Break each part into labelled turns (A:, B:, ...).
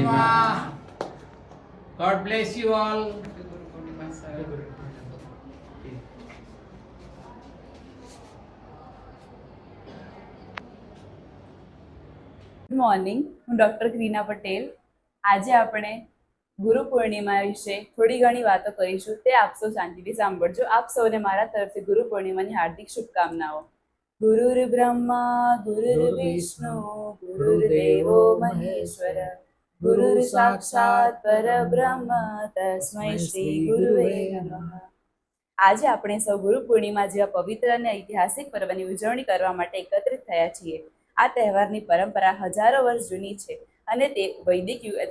A: Purnima. God bless you all.
B: Good morning, હું doctor Krina Patel. આજે આપણે ગુરુ પૂર્ણિમા વિશે થોડી ઘણી વાતો કરીશું, તે આપ સૌ શાંતિથી સાંભળજો. આપ સૌને મારા તરફથી ગુરુ પૂર્ણિમાની હાર્દિક શુભકામનાઓ. ગુરુર બ્રહ્મા ગુરુર વિષ્ણુ ગુરુર્દેવો મહેશ્વર ગુરુર સાક્ષાત પરબ્રહ્મ તસ્મૈ શ્રી ગુરુવે નમઃ. આજે આપણે સૌ ગુરુ પૂર્ણિમા જેવા પવિત્ર અને ઐતિહાસિક પર્વની ઉજવણી કરવા માટે એકત્રિત થયા છીએ. આ તહેવારની પરંપરા હજારો વર્ષ જૂની છે અને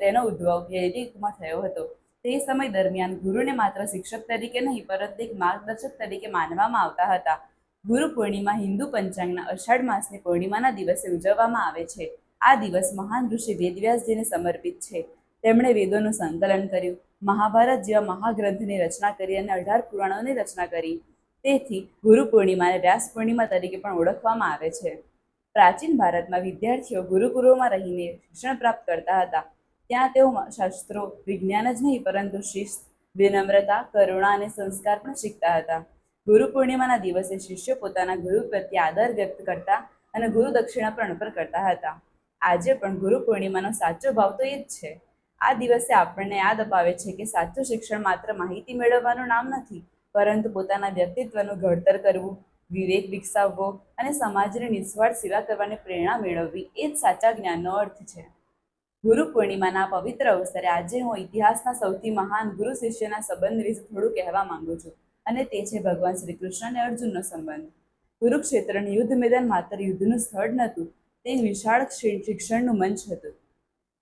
B: તેનો ઉદ્ભવ વૈદિક યુગમાં થયો હતો. તે સમય દરમિયાન ગુરુને માત્ર શિક્ષક તરીકે નહીં પરંતુ એક માર્ગદર્શક તરીકે માનવામાં આવતા હતા. ગુરુ પૂર્ણિમા હિન્દુ પંચાંગના અષાઢ માસની પૂર્ણિમાના દિવસે ઉજવવામાં આવે છે. આ દિવસ મહાન ઋષિ વેદવ્યાસજીને સમર્પિત છે. તેમણે વેદોનું સંકલન કર્યું, મહાભારત જેવા મહાગ્રંથની રચના કરી અને 18 પુરાણોની રચના કરી. તેથી ગુરુ પૂર્ણિમાને વ્યાસ પૂર્ણિમા તરીકે પણ ઓળખવામાં આવે છે. પ્રાચીન ભારતમાં વિદ્યાર્થીઓ ગુરુકુળોમાં રહીને શિક્ષણ પ્રાપ્ત કરતા હતા. ત્યાં તેઓ શાસ્ત્રો, વિજ્ઞાન જ નહીં પરંતુ શિસ્ત, વિનમ્રતા, કરુણા અને સંસ્કાર પણ શીખતા હતા. ગુરુ પૂર્ણિમાના દિવસે શિષ્યો પોતાના ગુરુ પ્રત્યે આદર વ્યક્ત કરતા અને ગુરુ દક્ષિણા પણ અર્પણ કરતા હતા. આજે પણ ગુરુ પૂર્ણિમાનો સાચો ભાવ તો એ જ છે. આ દિવસે આપણને યાદ અપાવે છે કે સાચું શિક્ષણ માત્ર માહિતી મેળવવાનું નામ નથી, પરંતુ પોતાના વ્યક્તિત્વનું ઘડતર કરવું, વિવેક વિકસાવવો અને સમાજની નિસ્વાર્થ સેવા કરવાની પ્રેરણા મેળવવી એ જ સાચા જ્ઞાનનો અર્થ છે. ગુરુ પૂર્ણિમાના પવિત્ર અવસરે આજે હું ઇતિહાસના સૌથી મહાન ગુરુ શિષ્યના સંબંધ વિશે થોડું કહેવા માંગુ છું, અને તે છે ભગવાન શ્રી કૃષ્ણ અને અર્જુનનો સંબંધ. કુરુક્ષેત્રનું યુદ્ધ મેદાન માત્ર યુદ્ધનું સ્થળ નહોતું, તે વિશાળ શિક્ષણનું મંચ હતું.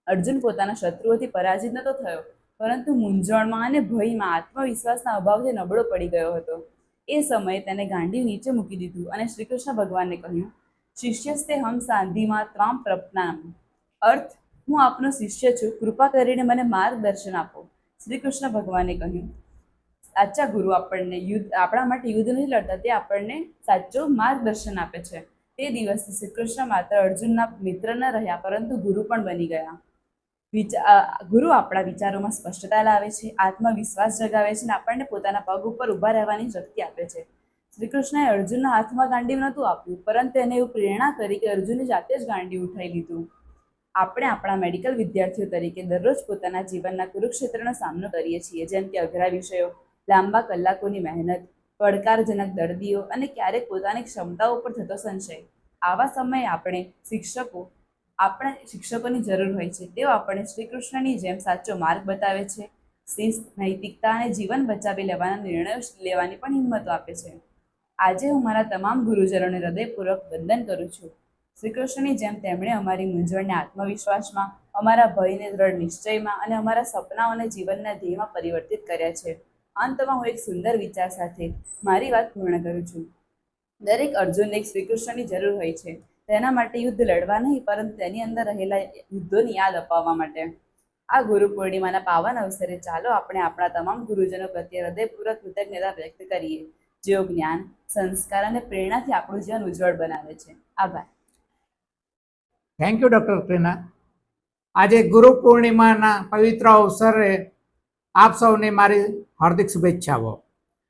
B: અર્જુન પોતાના શત્રુઓથી પરાજિત નહોતો થયો, પરંતુ મૂંઝવણમાં અને ભયમાં આત્મવિશ્વાસના અભાવથી નબળો પડી ગયો હતો. એ સમયે તેને ગાંડી નીચે મૂકી દીધું અને શ્રી કૃષ્ણ ભગવાનને કહ્યું, શિષ્યસ્તે હમ સાંધિમાં ત્વામ પ્રપન્નામ. અર્થ, હું આપનો શિષ્ય છું, કૃપા કરીને મને માર્ગદર્શન આપો. શ્રી કૃષ્ણ ભગવાને કહ્યું, સાચા ગુરુ આપણા માટે યુદ્ધ નથી લડતા, તે આપણને સાચું માર્ગદર્શન આપે છે. તે દિવસે શ્રી કૃષ્ણ માત્ર અર્જુનના મિત્ર ન રહ્યા પરંતુ ગુરુ પણ બની ગયા. ગુરુ આપણા વિચારોમાં સ્પષ્ટતા લાવે છે, આત્મવિશ્વાસ જગાવે છે અને આપણને પોતાના પગ ઉપર ઊભા રહેવાની શક્તિ આપે છે. શ્રી કૃષ્ણએ અર્જુનના હાથમાં ગાંડી નહોતું આપ્યું, પરંતુ એને એવું પ્રેરણા કરી કે અર્જુને જાતે જ ગાંડી ઉઠાવી લીધું. આપણે આપણા મેડિકલ વિદ્યાર્થીઓ તરીકે દરરોજ પોતાના જીવનના કુરુક્ષેત્રનો સામનો કરીએ છીએ, જેમ કે અઘરા વિષયો, લાંબા કલાકોની મહેનત, પડકારજનક દર્દીઓ અને ક્યારેક પોતાની ક્ષમતાઓ પર થતો સંશય. આવા સમયે આપણે શિક્ષકોની જરૂર હોય છે. તેઓ આપણને શ્રી કૃષ્ણની જેમ સાચો માર્ગ બતાવે છે, શિસ્ત, નૈતિકતા અને જીવન બચાવી લેવાના નિર્ણયો લેવાની પણ હિંમત આપે છે. આજે હું મારા તમામ ગુરુજનોને હૃદયપૂર્વક વંદન કરું છું. શ્રી કૃષ્ણની જેમ તેમણે અમારી મૂંઝવણને આત્મવિશ્વાસમાં, અમારા ભયને દ્રઢ નિશ્ચયમાં અને અમારા સપનાઓને જીવનના ધ્યેયમાં પરિવર્તિત કર્યા છે. અંતમાં હું એક સુંદર વિચાર સાથે મારી વાત પૂર્ણ કરું છું. દરેક અર્જુનને એક શ્રી કૃષ્ણની જરૂર હોય છે, તેના માટે યુદ્ધ લડવા નહીં પરંતુ તેની અંદર રહેલા યુદ્ધોની યાદ અપાવવા માટે. આ ગુરુ પૂર્ણિમાના પાવન અવસરે ચાલો આપણે આપણા તમામ ગુરુજનો પ્રત્યે હૃદયપૂર્વક કૃતજ્ઞતા વ્યક્ત કરીએ, જેઓ જ્ઞાન, સંસ્કાર અને પ્રેરણાથી આપણું જીવન ઉજ્જવળ બનાવે છે. આભાર.
A: Thank you doctor Krina. આજે ગુરુ પૂર્ણિમાના પવિત્ર અવસરે આપ સૌને મારી હાર્દિક શુભેચ્છાઓ.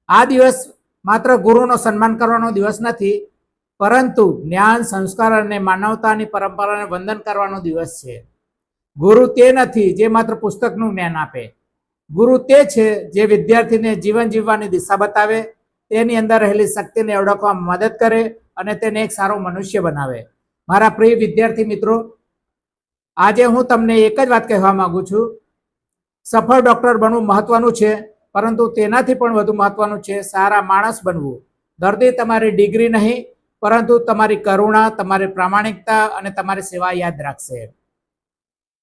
A: આ દિવસ માત્ર ગુરુનો સન્માન કરવાનો દિવસ નથી, પરંતુ જ્ઞાન, સંસ્કાર અને માનવતાની પરંપરાને વંદન કરવાનો દિવસ છે. ગુરુ તે નથી જે માત્ર પુસ્તકનું જ્ઞાન આપે. ગુરુ તે છે જે વિદ્યાર્થીને જીવન જીવવાની દિશા બતાવે, તેની અંદર રહેલી શક્તિને ઓળખવામાં મદદ કરે અને તેને એક સારો મનુષ્ય બનાવે. મારા પ્રિય વિદ્યાર્થી મિત્રો, આજે હું તમને એક જ વાત કહેવા માંગુ છું. સફળ ડૉક્ટર બનવું મહત્વનું છે, પરંતુ તેનાથી પણ વધુ મહત્વનું છે સારા માણસ બનવું. દર્દી તમારી ડિગ્રી નહીં પરંતુ તમારી કરુણા, તમારી પ્રામાણિકતા અને તમારી સેવા યાદ રાખશે.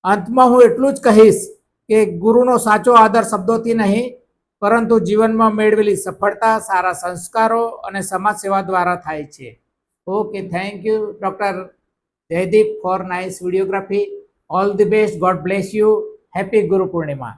A: અંતમાં હું એટલું જ કહીશ કે ગુરુનો સાચો આદર શબ્દોથી નહીં પરંતુ જીવનમાં મેળવેલી સફળતા, સારા સંસ્કારો અને સમાજ સેવા દ્વારા થાય છે. Okay, thank you doctor Jaydeep for nice videography. All the best. God bless you. Happy Guru Purnima.